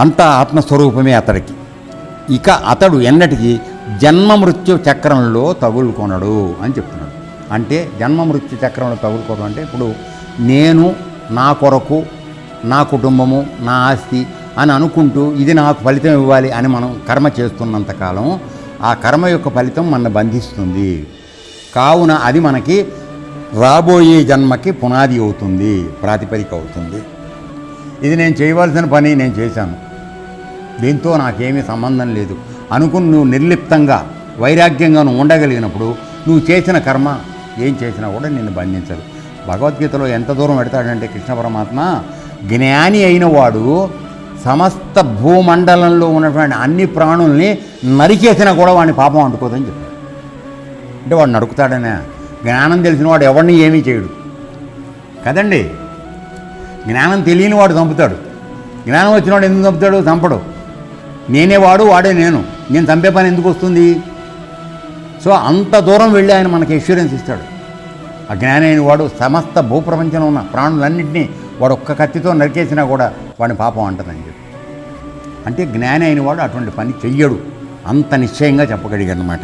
అంతా ఆత్మస్వరూపమే అతడికి. ఇక అతడు ఎన్నటికీ జన్మ మృత్యు చక్రంలో తగులుకొనడు అని చెప్తున్నాడు. అంటే జన్మ మృత్యు చక్రంలో తగులుకోవడం అంటే ఇప్పుడు నేను నా కొరకు, నా కుటుంబము, నా ఆస్తి అని అనుకుంటూ ఇది నాకు ఫలితం ఇవ్వాలి అని మనం కర్మ చేస్తున్నంతకాలం ఆ కర్మ యొక్క ఫలితం మన బంధిస్తుంది. కావున అది మనకి రాబోయే జన్మకి పునాది అవుతుంది, ప్రాతిపదిక అవుతుంది. ఇది నేను చేయవలసిన పని నేను చేశాను, దీంతో నాకేమీ సంబంధం లేదు అనుకుని నువ్వు నిర్లిప్తంగా వైరాగ్యంగా నువ్వు ఉండగలిగినప్పుడు నువ్వు చేసిన కర్మ ఏం చేసినా కూడా నిన్ను బంధించదు. భగవద్గీతలో ఎంత దూరం పెడతాడంటే కృష్ణ పరమాత్మ, జ్ఞాని అయిన వాడు సమస్త భూమండలంలో ఉన్నటువంటి అన్ని ప్రాణుల్ని నరికేసినా కూడా వాడిని పాపం అంటుకోదని చెప్పాడు. అంటే వాడు నరుకుతాడనే. జ్ఞానం తెలిసిన వాడు ఎవరిని ఏమీ చేయడు కదండి. జ్ఞానం తెలియని వాడు చంపుతాడు, జ్ఞానం వచ్చినవాడు ఎందుకు చంపుతాడు? చంపడు. నేనే వాడు, వాడే నేను చంపే పని ఎందుకు వస్తుంది? సో అంత దూరం వెళ్ళి ఆయన మనకి ఎష్యూరెన్స్ ఇస్తాడు. ఆ జ్ఞాని అయిన వాడు సమస్త భూప్రపంచంలో ఉన్న ప్రాణులన్నింటినీ వాడు ఒక్క కత్తితో నరికేసినా కూడా వాడిని పాపం అంటదని చెప్పి. అంటే జ్ఞాని అయిన వాడు అటువంటి పని చెయ్యడు, అంత నిశ్చయంగా చెప్పగలిగాడు అన్నమాట.